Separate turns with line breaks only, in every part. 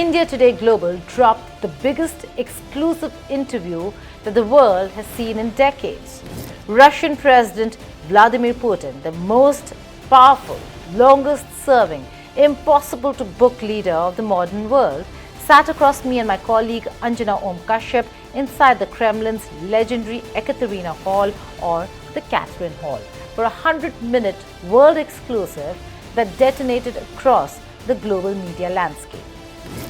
India Today Global dropped the biggest exclusive interview that the world has seen in decades. Russian President Vladimir Putin, the most powerful, longest-serving, impossible-to-book leader of the modern world, sat across me and my colleague Anjana Om Kashyap inside the Kremlin's legendary Ekaterina Hall, or the Catherine Hall, for a 100-minute world exclusive that detonated across the global media landscape.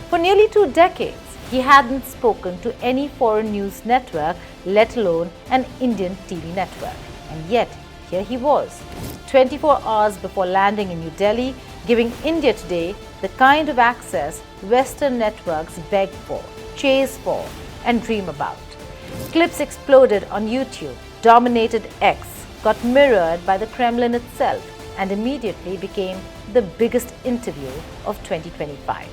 For nearly 2 decades, he hadn't spoken to any foreign news network, let alone an Indian TV network. And yet, here he was, 24 hours before landing in New Delhi, giving India Today the kind of access Western networks beg for, chase for, and dream about. Clips exploded on YouTube, dominated X, got mirrored by the Kremlin itself, and immediately became the biggest interview of 2025.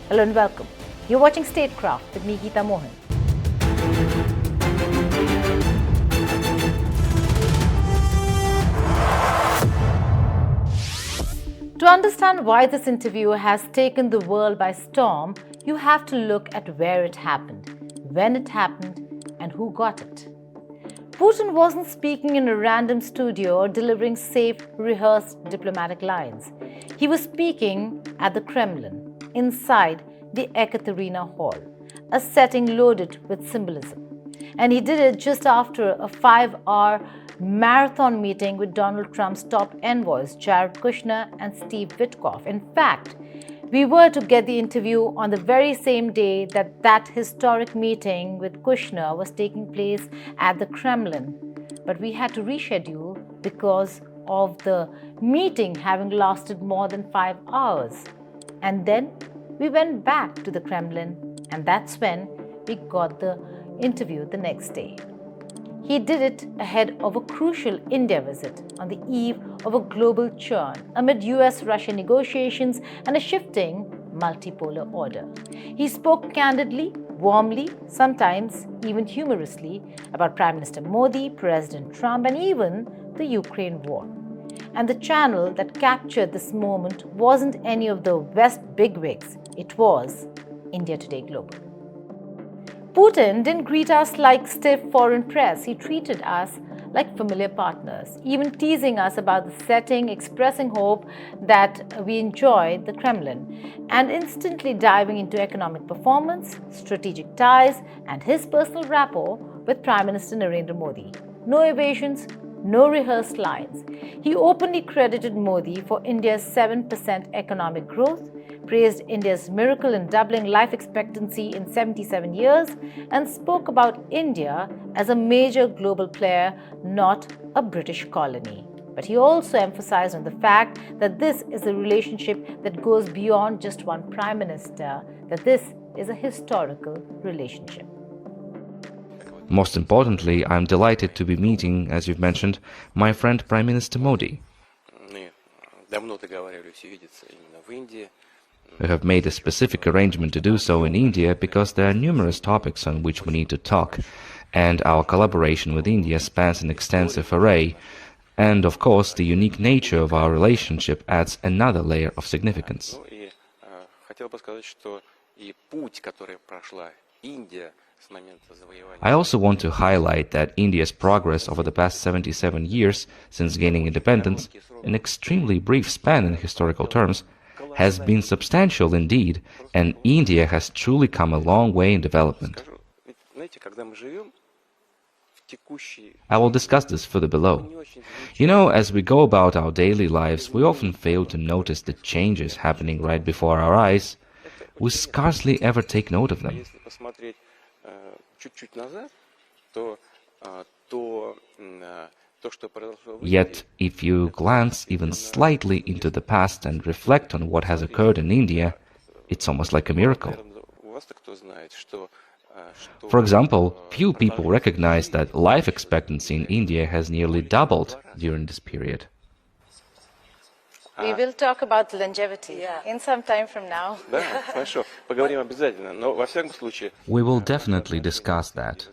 Hello and welcome. You're watching Statecraft with me, Geeta Mohan. To understand why this interview has taken the world by storm, you have to look at where it happened, when it happened, and who got it. Putin wasn't speaking in a random studio or delivering safe, rehearsed diplomatic lines. He was speaking at the Kremlin, inside the Ekaterina Hall, a setting loaded with symbolism. And he did it just after a 5-hour marathon meeting with Donald Trump's top envoys, Jared Kushner and Steve Witkoff. In fact, we were to get the interview on the very same day that historic meeting with Kushner was taking place at the Kremlin. But we had to reschedule because of the meeting having lasted more than 5 hours. And then we went back to the Kremlin, and that's when we got the interview the next day. He did it ahead of a crucial India visit on the eve of a global churn amid US-Russia negotiations and a shifting multipolar order. He spoke candidly, warmly, sometimes even humorously about Prime Minister Modi, President Trump, and even the Ukraine war. And the channel that captured this moment wasn't any of the West bigwigs, it was India Today Global. Putin didn't greet us like stiff foreign press. He treated us like familiar partners, even teasing us about the setting, expressing hope that we enjoyed the Kremlin, and instantly diving into economic performance, strategic ties, and his personal rapport with Prime Minister Narendra Modi. No evasions, no rehearsed lines. He openly credited Modi for India's 7% economic growth, praised India's miracle in doubling life expectancy in 77 years, and spoke about India as a major global player, not a British colony. But he also emphasized on the fact that this is a relationship that goes beyond just one prime minister, that this is a historical relationship.
Most importantly, I'm delighted to be meeting, as you've mentioned, my friend Prime Minister Modi. We have made a specific arrangement to do so in India because there are numerous topics on which we need to talk, and our collaboration with India spans an extensive array, and of course the unique nature of our relationship adds another layer of significance. I also want to highlight that India's progress over the past 77 years since gaining independence, an extremely brief span in historical terms, has been substantial indeed, and India has truly come a long way in development. I will discuss this further below. You know, as we go about our daily lives, we often fail to notice the changes happening right before our eyes. We scarcely ever take note of them. Yet, if you glance even slightly into the past and reflect on what has occurred in India, it's almost like a miracle. For example, few people recognize that life expectancy in India has nearly doubled during this period.
We will talk about longevity in some time from now.
We will definitely discuss that.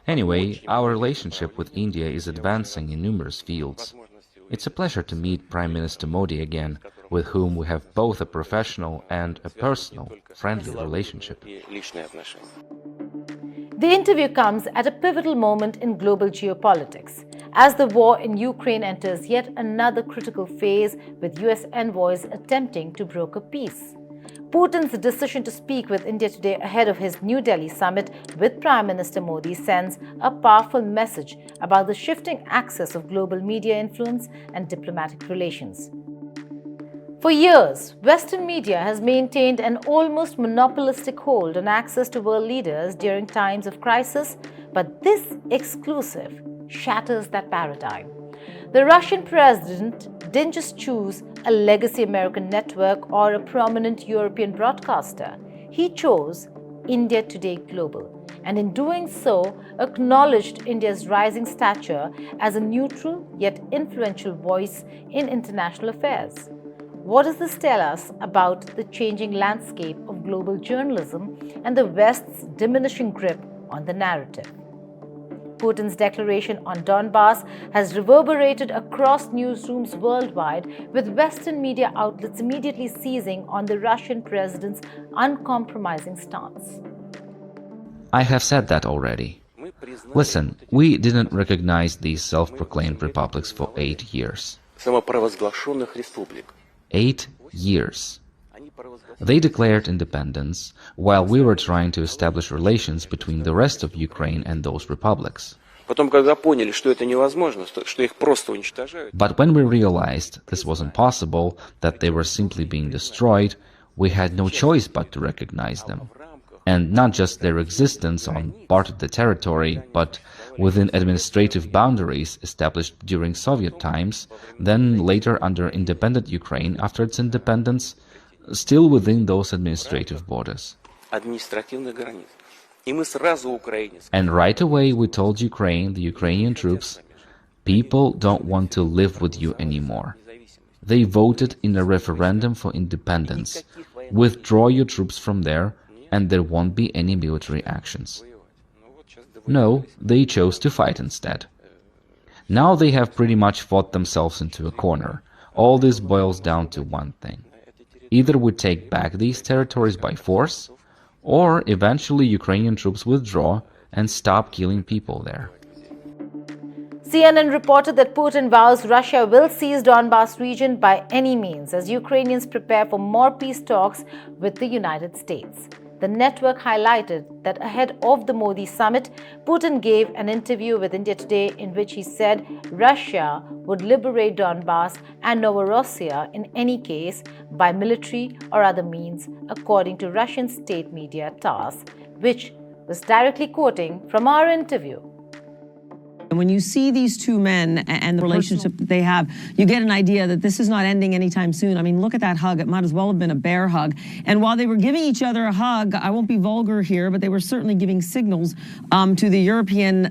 Anyway, our relationship with India is advancing in numerous fields. It's a pleasure to meet Prime Minister Modi again, with whom we have both a professional and a personal, friendly relationship.
The interview comes at a pivotal moment in global geopolitics, as the war in Ukraine enters yet another critical phase with US envoys attempting to broker peace. Putin's decision to speak with India today ahead of his New Delhi summit with Prime Minister Modi sends a powerful message about the shifting axis of global media influence and diplomatic relations. For years, Western media has maintained an almost monopolistic hold on access to world leaders during times of crisis, but this exclusive shatters that paradigm. The Russian president didn't just choose a legacy American network or a prominent European broadcaster. He chose India Today Global, and in doing so, acknowledged India's rising stature as a neutral yet influential voice in international affairs. What does this tell us about the changing landscape of global journalism and the West's diminishing grip on the narrative? Putin's declaration on Donbas has reverberated across newsrooms worldwide, with Western media outlets immediately seizing on the Russian president's uncompromising stance.
I have said that already. Listen, we didn't recognize these self-proclaimed republics for 8 years. 8 years. They declared independence while we were trying to establish relations between the rest of Ukraine and those republics. But when we realized this wasn't possible, that they were simply being destroyed, we had no choice but to recognize them. And not just their existence on part of the territory, but within administrative boundaries established during Soviet times, then later under independent Ukraine after its independence, still within those administrative borders. And right away we told Ukraine, the Ukrainian troops, people don't want to live with you anymore. They voted in a referendum for independence. Withdraw your troops from there, and there won't be any military actions. No, they chose to fight instead. Now they have pretty much fought themselves into a corner. All this boils down to one thing. Either we take back these territories by force, or eventually Ukrainian troops withdraw and stop killing people there.
CNN reported that Putin vows Russia will seize Donbas region by any means as Ukrainians prepare for more peace talks with the United States. The network highlighted that ahead of the Modi summit, Putin gave an interview with India Today in which he said Russia would liberate Donbas and Novorossiya in any case by military or other means, according to Russian state media TASS, which was directly quoting from our interview.
And when you see these two men and the relationship that they have, you get an idea that this is not ending anytime soon. I mean, look at that hug. It might as well have been a bear hug. And while they were giving each other a hug, I won't be vulgar here, but they were certainly giving signals to the European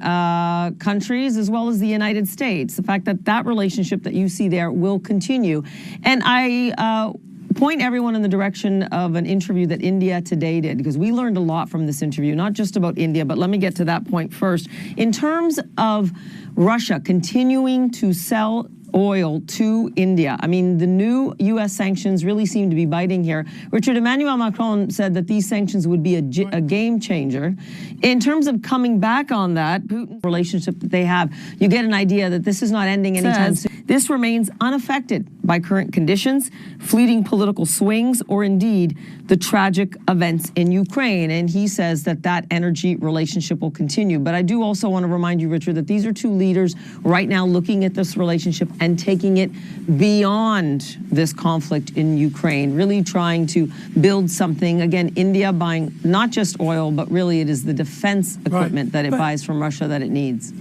countries as well as the United States. The fact that that relationship that you see there will continue. And I point everyone in the direction of an interview that India Today did, because we learned a lot from this interview, not just about India, but let me get to that point first. In terms of Russia continuing to sell oil to India, I mean, the new U.S. sanctions really seem to be biting here. Richard, Emmanuel Macron said that these sanctions would be a game changer. In terms of coming back on that, Putin's relationship that they have, you get an idea that this is not ending anytime soon. This remains unaffected by current conditions, fleeting political swings, or indeed the tragic events in Ukraine. And he says that that energy relationship will continue. But I do also want to remind you, Richard, that these are two leaders right now looking at this relationship and taking it beyond this conflict in Ukraine, really trying to build something. Again, India buying not just oil, but really it is the defense equipment that it buys from Russia that it needs.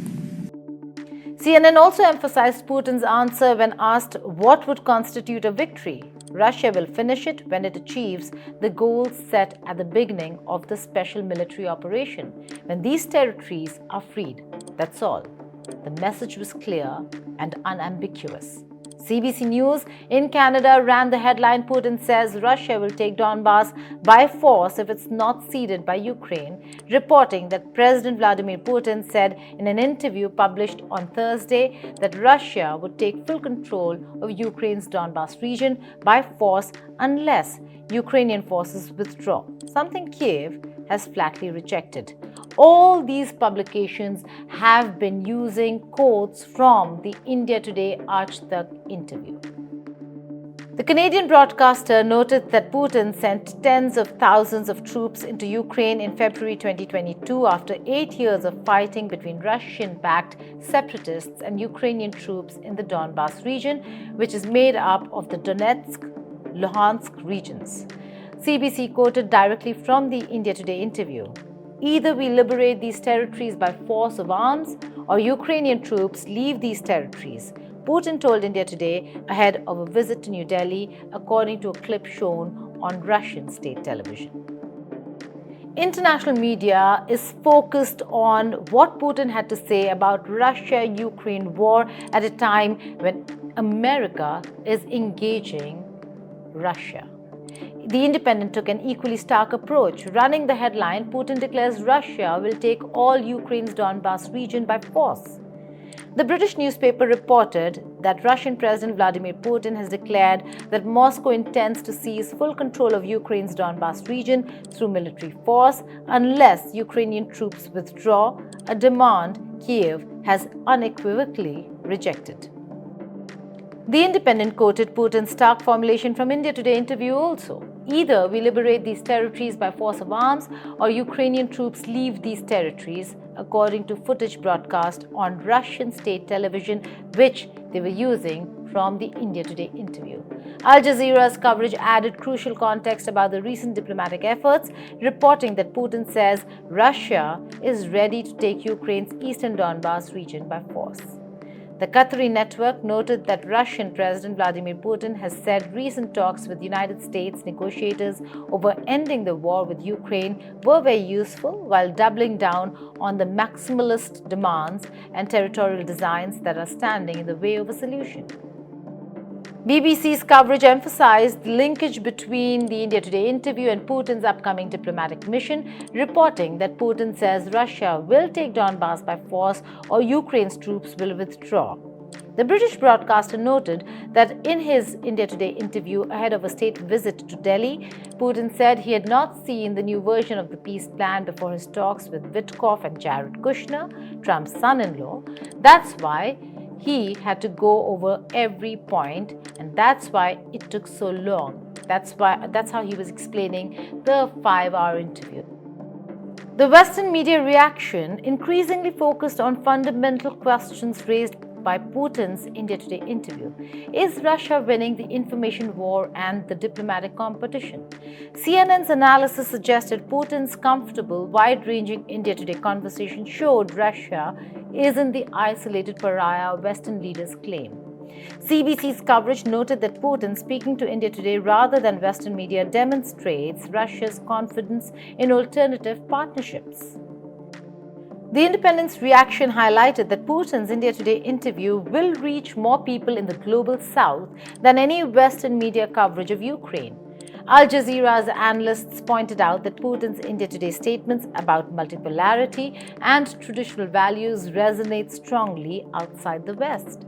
CNN also emphasized Putin's answer when asked what would constitute a victory. Russia will finish it when it achieves the goals set at the beginning of the special military operation, when these territories are freed. That's all. The message was clear and unambiguous. CBC News in Canada ran the headline, Putin says Russia will take Donbas by force if it's not ceded by Ukraine, reporting that President Vladimir Putin said in an interview published on Thursday that Russia would take full control of Ukraine's Donbas region by force unless Ukrainian forces withdraw, something Kiev has flatly rejected. All these publications have been using quotes from the India Today Archduke interview. The Canadian broadcaster noted that Putin sent tens of thousands of troops into Ukraine in February 2022 after 8 years of fighting between Russian-backed separatists and Ukrainian troops in the Donbas region, which is made up of the Donetsk, Luhansk regions. CBC quoted directly from the India Today interview. Either we liberate these territories by force of arms or Ukrainian troops leave these territories, Putin told India Today ahead of a visit to New Delhi, according to a clip shown on Russian state television. International media is focused on what Putin had to say about Russia-Ukraine war at a time when America is engaging Russia. The Independent took an equally stark approach. Running the headline, Putin declares Russia will take all Ukraine's Donbas region by force. The British newspaper reported that Russian President Vladimir Putin has declared that Moscow intends to seize full control of Ukraine's Donbas region through military force unless Ukrainian troops withdraw, a demand Kiev has unequivocally rejected. The Independent quoted Putin's stark formulation from India Today interview also. Either we liberate these territories by force of arms or Ukrainian troops leave these territories, according to footage broadcast on Russian state television, which they were using from the India Today interview. Al Jazeera's coverage added crucial context about the recent diplomatic efforts, reporting that Putin says Russia is ready to take Ukraine's eastern Donbas region by force. The Qatari network noted that Russian President Vladimir Putin has said recent talks with United States negotiators over ending the war with Ukraine were very useful, while doubling down on the maximalist demands and territorial designs that are standing in the way of a solution. BBC's coverage emphasized the linkage between the India Today interview and Putin's upcoming diplomatic mission, reporting that Putin says Russia will take Donbas by force or Ukraine's troops will withdraw. The British broadcaster noted that in his India Today interview ahead of a state visit to Delhi, Putin said he had not seen the new version of the peace plan before his talks with Witkoff and Jared Kushner, Trump's son-in-law. That's why he had to go over every point, and that's why it took so long. That's how he was explaining the 5-hour interview. The Western media reaction increasingly focused on fundamental questions raised by Putin's India Today interview. Is Russia winning the information war and the diplomatic competition? CNN's analysis suggested Putin's comfortable, wide-ranging India Today conversation showed Russia isn't the isolated pariah Western leaders claim. CBC's coverage noted that Putin speaking to India Today rather than Western media demonstrates Russia's confidence in alternative partnerships. The Independent's reaction highlighted that Putin's India Today interview will reach more people in the global south than any Western media coverage of Ukraine. Al Jazeera's analysts pointed out that Putin's India Today statements about multipolarity and traditional values resonate strongly outside the West.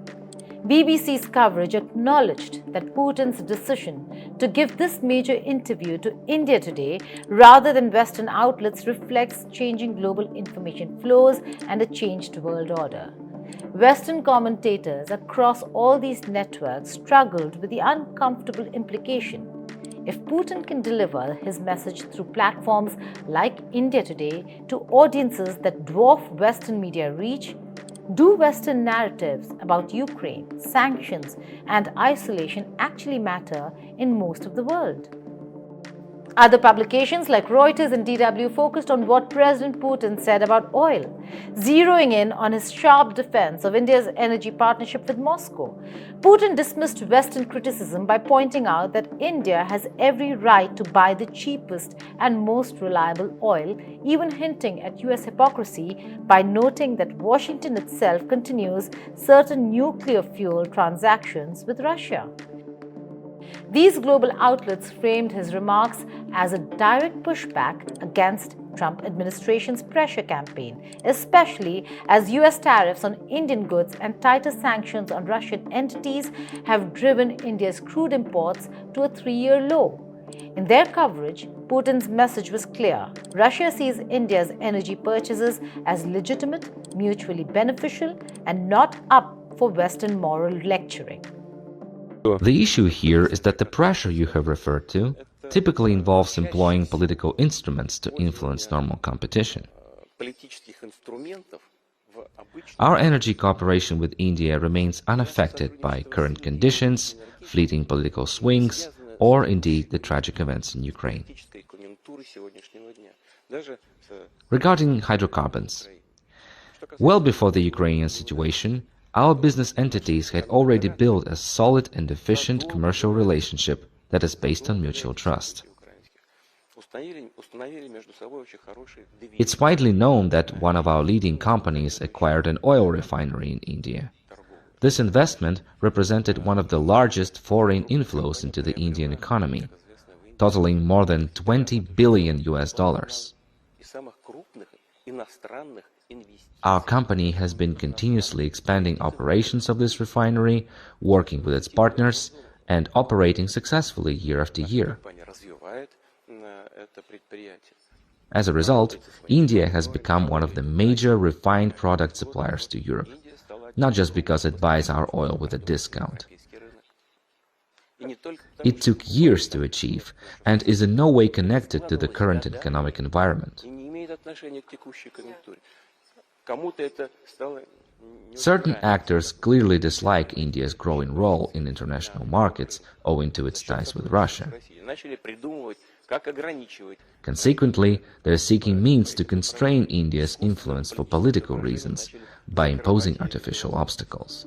BBC's coverage acknowledged that Putin's decision to give this major interview to India Today rather than Western outlets reflects changing global information flows and a changed world order. Western commentators across all these networks struggled with the uncomfortable implication. If Putin can deliver his message through platforms like India Today to audiences that dwarf Western media reach, do Western narratives about Ukraine, sanctions, and isolation actually matter in most of the world? Other publications like Reuters and DW focused on what President Putin said about oil, zeroing in on his sharp defense of India's energy partnership with Moscow. Putin dismissed Western criticism by pointing out that India has every right to buy the cheapest and most reliable oil, even hinting at US hypocrisy by noting that Washington itself continues certain nuclear fuel transactions with Russia. These global outlets framed his remarks as a direct pushback against Trump administration's pressure campaign, especially as US tariffs on Indian goods and tighter sanctions on Russian entities have driven India's crude imports to a 3-year low. In their coverage, Putin's message was clear. Russia sees India's energy purchases as legitimate, mutually beneficial, and not up for Western moral lecturing.
The issue here is that the pressure you have referred to typically involves employing political instruments to influence normal competition. Our energy cooperation with India remains unaffected by current conditions, fleeting political swings, or indeed the tragic events in Ukraine. Regarding hydrocarbons, well before the Ukrainian situation, our business entities had already built a solid and efficient commercial relationship that is based on mutual trust. It's widely known that one of our leading companies acquired an oil refinery in India. This investment represented one of the largest foreign inflows into the Indian economy, totaling more than $20 billion. Our company has been continuously expanding operations of this refinery, working with its partners, and operating successfully year after year. As a result, India has become one of the major refined product suppliers to Europe, not just because it buys our oil with a discount. It took years to achieve and is in no way connected to the current economic environment. Certain actors clearly dislike India's growing role in international markets owing to its ties with Russia. Consequently, they are seeking means to constrain India's influence for political reasons by imposing artificial obstacles.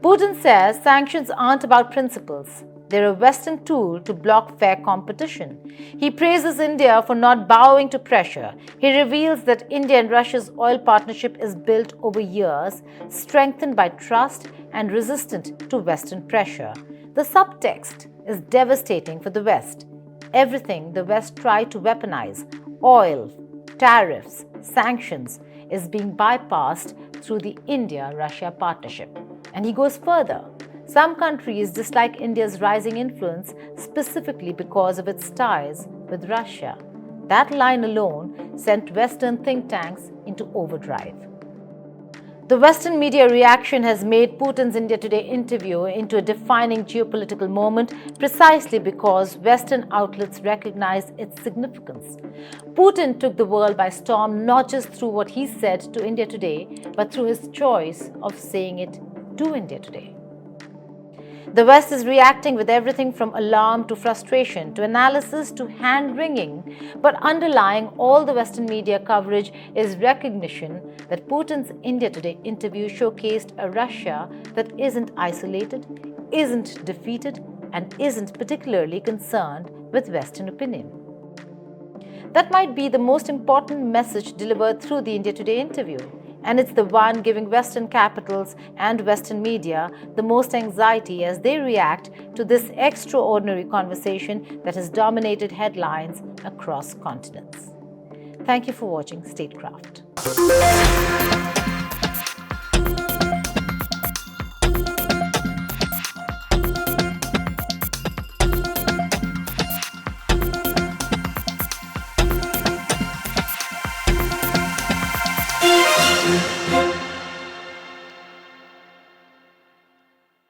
Putin says sanctions aren't about principles. They're a Western tool to block fair competition. He praises India for not bowing to pressure. He reveals that India and Russia's oil partnership is built over years, strengthened by trust and resistant to Western pressure. The subtext is devastating for the West. Everything the West tried to weaponize, oil, tariffs, sanctions, is being bypassed through the India-Russia partnership. And he goes further. Some countries dislike India's rising influence specifically because of its ties with Russia. That line alone sent Western think tanks into overdrive. The Western media reaction has made Putin's India Today interview into a defining geopolitical moment precisely because Western outlets recognize its significance. Putin took the world by storm not just through what he said to India Today, but through his choice of saying it to India Today. The West is reacting with everything from alarm to frustration to analysis to hand-wringing, but underlying all the Western media coverage is recognition that Putin's India Today interview showcased a Russia that isn't isolated, isn't defeated, and isn't particularly concerned with Western opinion. That might be the most important message delivered through the India Today interview. And it's the one giving Western capitals and Western media the most anxiety as they react to this extraordinary conversation that has dominated headlines across continents. Thank you for watching Statecraft.